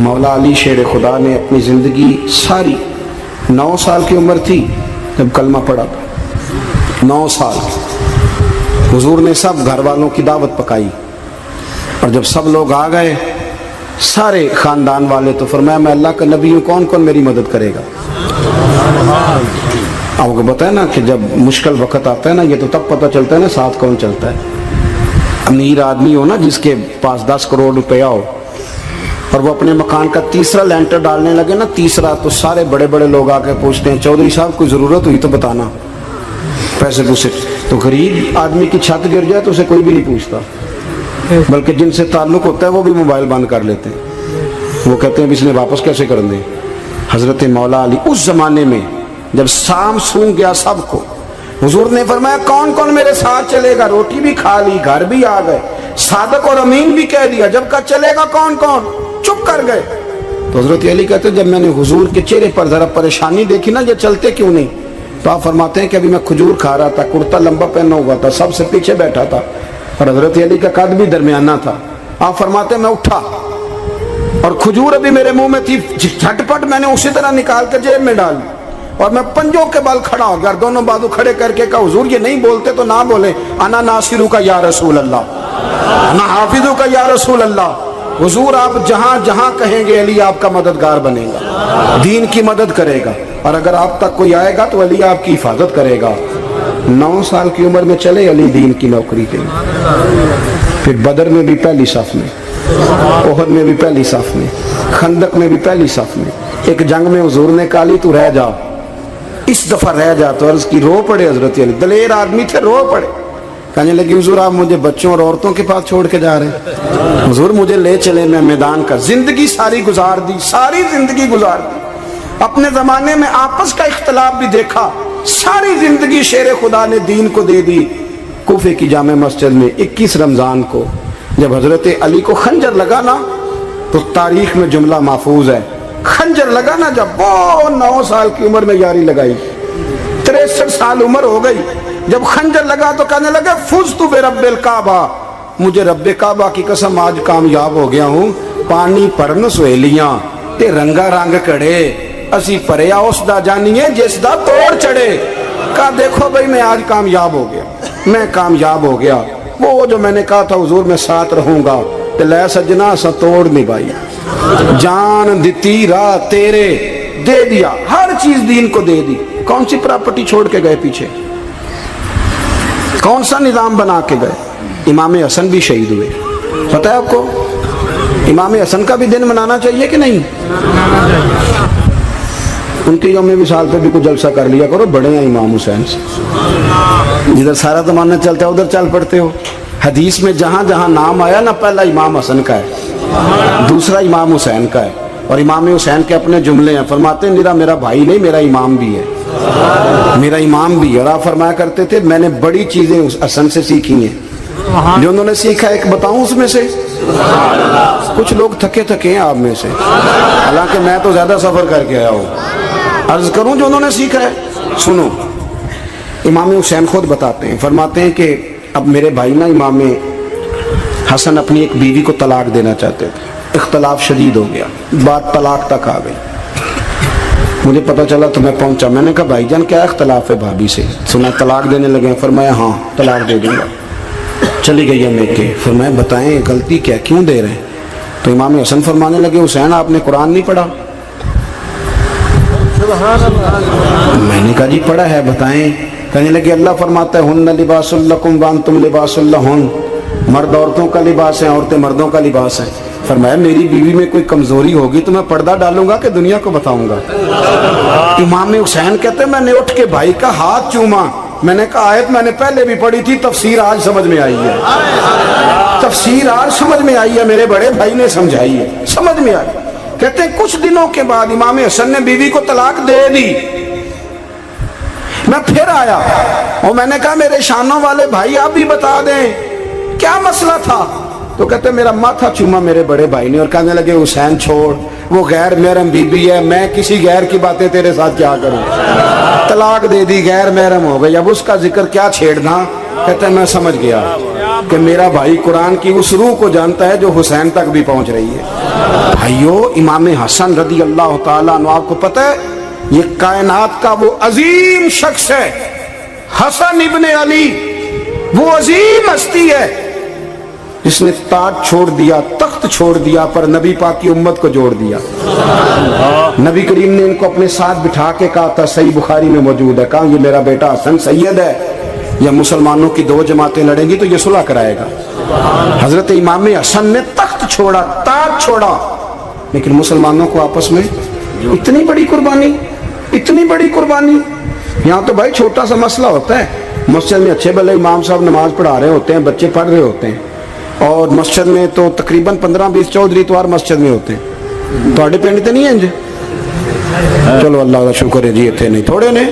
مولا علی شیر خدا نے اپنی زندگی ساری 9 سال کی عمر تھی جب کلمہ پڑھا تھا، 9 سال حضور نے سب گھر والوں کی دعوت پکائی، اور جب سب لوگ آ گئے سارے خاندان والے، تو فرمایا میں اللہ کا نبی ہوں، کون کون میری مدد کرے گا؟ آپ کو بتائیں نا کہ جب مشکل وقت آتا ہے نا، یہ تو تب پتہ چلتا ہے نا ساتھ کون چلتا ہے۔ امیر آدمی ہو نا جس کے پاس 10 کروڑ روپیہ ہو اور وہ اپنے مکان کا تیسرا لینٹر ڈالنے لگے نا، تیسرا، تو سارے بڑے بڑے لوگ آ کے پوچھتے ہیں چودھری صاحب کوئی ضرورت ہوئی تو بتانا، پیسے پوچھے۔ تو غریب آدمی کی چھت گر جائے تو اسے کوئی بھی نہیں پوچھتا، بلکہ جن سے تعلق ہوتا ہے وہ بھی موبائل بند کر لیتے ہیں، وہ کہتے ہیں اب اس نے واپس کیسے کر دیں۔ حضرت مولا علی اس زمانے میں جب سام سونگ گیا سب کو، حضور نے فرمایا کون کون میرے ساتھ چلے گا؟ روٹی بھی کھا لی، گھر بھی آ گئے، صادق اور امین بھی کہہ دیا، جب کہا چلے گا کون کون؟ چپ کر گئے۔ تو حضرت علی کہتے ہیں جب میں نے حضور کے چہرے پر ذرا پریشانی دیکھی نا، یہ چلتے کیوں نہیں، تو آپ فرماتے ہیں کہ ابھی میں کھجور کھا رہا تھا، کرتا لمبا پہنا ہوا تھا، سب سے پیچھے بیٹھا تھا، اور حضرت علی کا قد بھی درمیانہ تھا۔ آپ فرماتے ہیں میں اٹھا اور کھجور ابھی میرے منہ میں تھی، جھٹ پٹ میں نے اسی طرح نکال کر جیب میں ڈال، اور میں پنجوں کے بل کھڑا ہو گیا، دونوں بازو کھڑے کر کے کہا حضور یہ نہیں بولتے تو نہ بولے، انا ناصرو کا یا رسول اللہ، انا حافظو کا یا رسول اللہ، حضور آپ جہاں جہاں کہیں گے علی آپ کا مددگار بنے گا، دین کی مدد کرے گا، اور اگر آپ تک کوئی آئے گا تو علی آپ کی حفاظت کرے گا۔ 9 سال کی عمر میں چلے علی دین کی نوکری کے لیے، پھر بدر میں بھی پہلی صف میں، احد میں بھی پہلی صف میں، خندق میں بھی پہلی صف میں۔ ایک جنگ میں حضور نے کہا علی تو رہ جا، اس دفعہ رہ جا، تو عرض کی رو پڑے حضرت علی، دلیر آدمی تھے، رو پڑے، کہنے لگی حضور آپ مجھے بچوں اور عورتوں کے پاس چھوڑ کے جا رہے ہیں؟ حضور مجھے لے چلے، میں میدان کا زندگی ساری گزار دی، ساری زندگی گزار دی، اپنے زمانے میں آپس کا اختلاف بھی دیکھا، ساری زندگی شیر خدا نے دین کو دے دی۔ کوفے کی جامع مسجد میں 21 رمضان کو جب حضرت علی کو خنجر لگا نا، تو تاریخ میں جملہ محفوظ ہے، خنجر لگا نا جب، وہ 9 سال کی عمر میں یاری لگائی، 63 سال عمر ہو گئی، جب خنجر لگا تو کہنے لگے فزت برب الکعبہ، مجھے رب کعبہ کی قسم آج کامیاب ہو گیا ہوں، پانی پرن سہیلیاں تے رنگا رنگ کڑے، اسی پریا اس دا جانیے جس دا توڑ چڑھے۔ کہا دیکھو بھائی میں آج کامیاب ہو گیا، میں کامیاب ہو گیا، وہ جو میں نے کہا تھا حضور میں ساتھ رہوں گا، تے لے سجنا سا توڑ نبھائی، جان دیتی راہ تیرے، دے دیا ہر چیز دین کو دے دی۔ کون سی پراپرٹی چھوڑ کے گئے پیچھے، کون سا نظام بنا کے گئے؟ امام حسن بھی شہید ہوئے، پتہ ہے آپ کو؟ امام حسن کا بھی دن منانا چاہیے کہ نہیں؟ ان کے یوم وصال پہ بھی کوئی جلسہ کر لیا کرو، بڑے ہیں امام حسین سے، جدھر سارا زمانہ چلتا ہے ادھر چل پڑتے ہو۔ حدیث میں جہاں جہاں نام آیا نا، پہلا امام حسن کا ہے، دوسرا امام حسین کا ہے، اور امام حسین کے اپنے جملے ہیں، فرماتے ہیں میرا بھائی نہیں، میرا امام بھی ہے، میرا امام بھی ہے۔ اور آپ فرمایا کرتے تھے میں نے بڑی چیزیں اس حسن سے سیکھی ہیں، جو انہوں نے سیکھا ایک بتاؤں اس میں سے؟ کچھ لوگ تھکے تھکے ہیں آپ میں سے، حالانکہ میں تو زیادہ سفر کر کے آیا ہوں، عرض کروں جو انہوں نے سیکھا ہے؟ سنو، امام حسین خود بتاتے ہیں، فرماتے ہیں کہ اب میرے بھائی نا امام حسن اپنی ایک بیوی کو طلاق دینا چاہتے تھے، اختلاف شدید ہو گیا، بات طلاق تک آ گئی، مجھے پتا چلا تو میں پہنچا، میں نے کہا بھائی جان کیا اختلاف ہے بھابھی سے؟ سنا طلاق دینے لگے، فرمایا ہاں طلاق دے دوں گا۔ چلی گئی ہے میکے، فرمایا بتائیں غلطی کیا، کیوں دے رہے ہیں؟ تو امام حسن فرمانے لگے حسین آپ نے قرآن نہیں پڑھا؟ میں نے کہا جی پڑھا ہے، بتائیں۔ کہنے لگے اللہ فرماتا ہے ہن لباس لکم وانتم لباس لہن، مرد عورتوں کا لباس ہے، عورتیں مردوں کا لباس ہے۔ فرمایا میری بیوی میں کوئی کمزوری ہوگی تو میں پردہ ڈالوں گا کہ دنیا کو بتاؤں گا؟ امام حسین کہتے ہیں میں نے اٹھ کے بھائی کا ہاتھ چوما، میں نے کہا آیت میں نے پہلے بھی پڑھی تھی، تفسیر آج سمجھ میں آئی ہے، تفسیر آج سمجھ میں آئی ہے، میرے بڑے بھائی نے سمجھائی ہے، سمجھ میں آئی۔ کہتے ہیں کچھ دنوں کے بعد امام حسن نے بیوی کو طلاق دے دی، میں پھر آیا اور میں نے کہا میرے شانوں والے بھائی آپ بھی بتا دیں کیا مسئلہ تھا؟ تو کہتے ہیں میرا ماتھا چوما میرے بڑے بھائی نے، اور کہنے لگے حسین چھوڑ، وہ غیر محرم بی بی ہے، میں کسی غیر کی باتیں تیرے ساتھ کیا کروں، طلاق دے دی، غیر محرم ہو گئی، اب اس کا ذکر کیا چھیڑنا؟ کہتے ہیں میں سمجھ گیا، کہ میرا بھائی قرآن کی اس روح کو جانتا ہے جو حسین تک بھی پہنچ رہی ہے۔ بھائیو، امام حسن رضی اللہ تعالیٰ عنہ، آپ کو پتہ ہے یہ کائنات کا وہ عظیم شخص ہے، حسن ابن علی، وہ عظیم ہستی ہے جس نے تاج چھوڑ دیا، تخت چھوڑ دیا، پر نبی پاک کی امت کو جوڑ دیا۔ نبی کریم نے ان کو اپنے ساتھ بٹھا کے کہا تھا، صحیح بخاری میں موجود ہے، کہا یہ میرا بیٹا حسن سید ہے، یا مسلمانوں کی دو جماعتیں لڑیں گی تو یہ صلح کرائے گا۔ حضرت امام حسن نے تخت چھوڑا، تاج چھوڑا، لیکن مسلمانوں کو آپس میں اتنی بڑی قربانی، اتنی بڑی قربانی۔ یہاں تو بھائی چھوٹا سا مسئلہ ہوتا ہے، مسجد میں اچھے بھلے امام صاحب نماز پڑھا رہے ہوتے ہیں، بچے پڑھ رہے ہوتے ہیں، اور مسجد میں تو تقریباً 15-20 چودھری اتوار مسجد میں ہوتے ہیں۔ تھوڑے پنڈ تو نہیں ہیں جی؟ چلو اللہ کا شکر ہے جی، اتنے نہیں تھوڑے نے،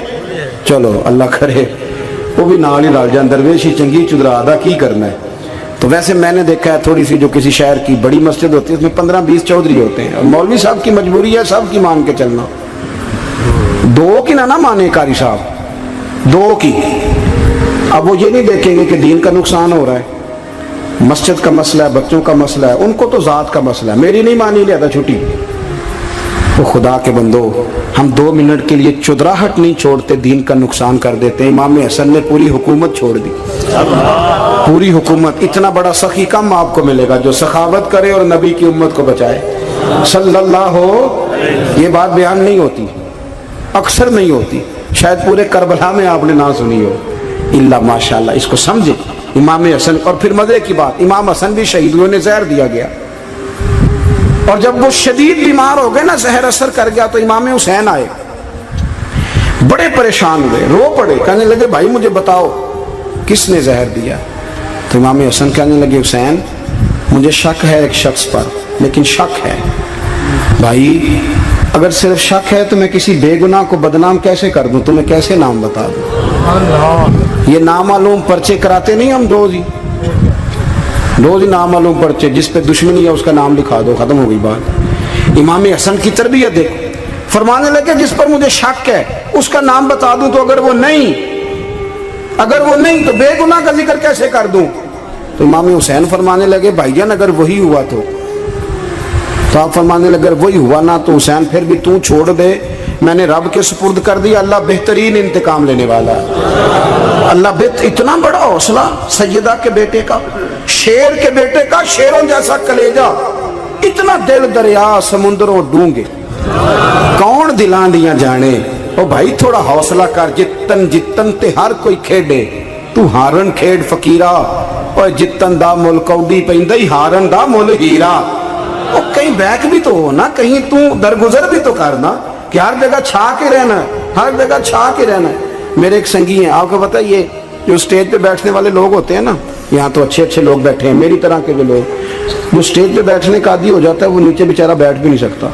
چلو اللہ کرے وہ بھی نال ہی رل جان، درویش ہی چنگی چدرا دا کی کرنا ہے۔ تو ویسے میں نے دیکھا ہے تھوڑی سی جو کسی شہر کی بڑی مسجد ہوتی ہے اس میں 15-20 چودھری ہوتے ہیں، اور مولوی صاحب کی مجبوری ہے سب کی مان کے چلنا، دو کی نہ مانے قاری صاحب، دو کی۔ اب وہ یہ نہیں دیکھیں گے کہ دین کا نقصان ہو رہا ہے، مسجد کا مسئلہ ہے، بچوں کا مسئلہ ہے، ان کو تو ذات کا مسئلہ ہے، میری نہیں مانی لیا تھا چھٹی۔ تو خدا کے بندو، ہم 2 منٹ کے لیے چدراہٹ نہیں چھوڑتے، دین کا نقصان کر دیتے ہیں۔ امام حسن نے پوری حکومت چھوڑ دی، پوری حکومت۔ اتنا بڑا سخی کم آپ کو ملے گا جو سخاوت کرے اور نبی کی امت کو بچائے صلی اللہ ہو۔ یہ بات بیان نہیں ہوتی، اکثر نہیں ہوتی، شاید پورے کربلا میں آپ نے نہ سنی ہو، اللہ ماشاءاللہ۔ اس کو سمجھے امام حسن۔ اور پھر مزے کی بات، امام حسن بھی شہید ہوئے، انہیں زہر دیا گیا، اور جب وہ شدید بیمار ہو گئے نا، زہر اثر کر گیا، تو امام حسین آئے، بڑے پریشان ہوئے، رو پڑے، کہنے لگے بھائی مجھے بتاؤ کس نے زہر دیا؟ تو امام حسن کہنے لگے حسین مجھے شک ہے ایک شخص پر، لیکن شک ہے بھائی، اگر صرف شک ہے تو میں کسی بے گناہ کو بدنام کیسے کر دوں، تمہیں کیسے نام بتا دوں؟ یہ نامعلوم پرچے کراتے نہیں ہم روز ہی نامعلوم پرچے، جس پہ دشمنی ہے اس کا نام لکھا دو، ختم ہو گئی بات۔ امام حسن کی تربیت دیکھو، فرمانے لگے جس پر مجھے شک ہے اس کا نام بتا دوں، تو اگر وہ نہیں تو بے گناہ کا ذکر کیسے کر دوں؟ تو امام حسین فرمانے لگے بھائی جان اگر وہی ہوا تو آپ فرمانے لگے اگر وہی ہوا نا تو حسین پھر بھی تو چھوڑ دے، میں نے رب کے سپرد کر دیا، اللہ بہترین انتقام لینے والا ہے۔ اللہ اتنا بڑا حوصلہ سیدہ کے بیٹے کا، شیر کے بیٹے کا، شیروں جیسا کلیجہ، اتنا دل دریا سمندروں ڈونگے، کون دلان دیا جانے۔ او بھائی تھوڑا حوصلہ کر، جتن تے ہر کوئی کھیڈے، تو ہارن کھیڈ فقیرہ، اور جتن دا مل کوڈی پیندی ہارن دا مل ہیرا۔ او کہیں بیک بھی تو ہو نا، کہیں تو درگزر بھی تو کرنا، کہ ہر جگہ چھا کے رہنا ہے، ہر جگہ چھا کے رہنا ہے۔ میرے ایک سنگی ہیں، آپ کو پتہ یہ جو سٹیج پہ بیٹھنے والے لوگ ہوتے ہیں نا، یہاں تو اچھے لوگ بیٹھے ہیں، میری طرح کے جو لوگ، جو سٹیج پہ بیٹھنے کا عادی ہو جاتا ہے وہ نیچے بیچارہ بیٹھ بھی نہیں سکتا،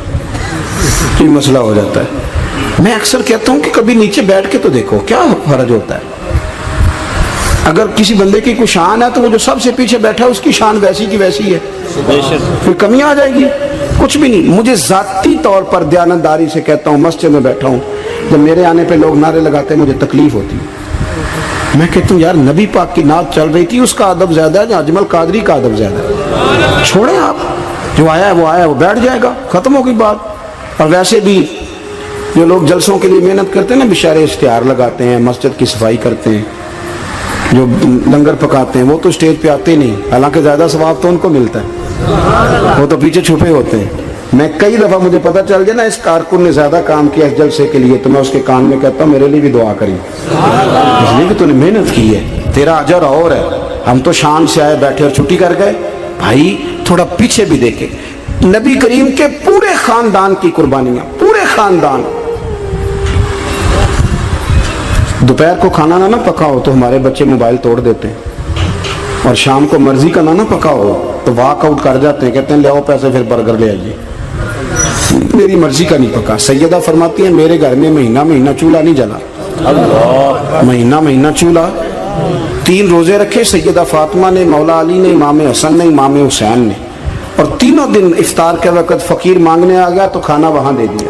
یہ مسئلہ ہو جاتا ہے۔ میں اکثر کہتا ہوں کہ کبھی نیچے بیٹھ کے تو دیکھو کیا فرض ہوتا ہے۔ اگر کسی بندے کی کوئی شان ہے تو وہ جو سب سے پیچھے بیٹھا ہے اس کی شان ویسی کی ویسی ہے، پھر کمی آ جائے گی؟ کچھ بھی نہیں۔ مجھے ذاتی طور پر دیانتداری سے کہتا ہوں، مسجد میں بیٹھا ہوں، جب میرے آنے پہ لوگ نعرے لگاتے ہیں مجھے تکلیف ہوتی ہے۔ میں کہتا ہوں یار نبی پاک کی نعت چل رہی تھی، اس کا ادب زیادہ ہے یا اجمل قادری کا ادب زیادہ ہے؟ چھوڑیں آپ، جو آیا ہے وہ بیٹھ جائے گا، ختم ہو گئی بات۔ اور ویسے بھی جو لوگ جلسوں کے لیے محنت کرتے ہیں نا، بیچارے اشتہار لگاتے ہیں، مسجد کی صفائی کرتے ہیں، جو لنگر پکاتے ہیں، وہ تو اسٹیج پہ آتے نہیں، حالانکہ زیادہ ثواب تو ان کو ملتا ہے، وہ تو پیچھے چھپے ہوتے ہیں۔ میں کئی دفعہ مجھے پتہ چل جائے نا اس کارکن نے زیادہ کام کیا اس جلسے کے لیے، تو میں اس کے کان میں کہتا ہوں میرے لیے بھی دعا کری، اس لیے کہ تو نے محنت کی ہے، تیرا اجر اور ہے۔ ہم تو شان سے آئے بیٹھے اور چھٹی کر گئے۔ بھائی تھوڑا پیچھے بھی دیکھیں، نبی کریم کے پورے خاندان کی قربانیاں، پورے خاندان۔ دوپہر کو کھانا نہ پکاؤ تو ہمارے بچے موبائل توڑ دیتے ہیں، اور شام کو مرضی کا نہ پکاؤ تو واک آؤٹ کر جاتے ہیں، کہتے ہیں لے آؤ پیسے پھر برگر لے آئیے، میری مرضی کا نہیں پکا۔ سیدہ فرماتی ہیں میرے گھر میں مہینہ چولہا نہیں جلا، مہینہ چولہا۔ 3 روزے رکھے سیدہ فاطمہ نے، مولا علی نے، امام حسن نے، امام حسین نے، اور تینوں دن افطار کے وقت فقیر مانگنے آ گیا تو کھانا وہاں دے دیا۔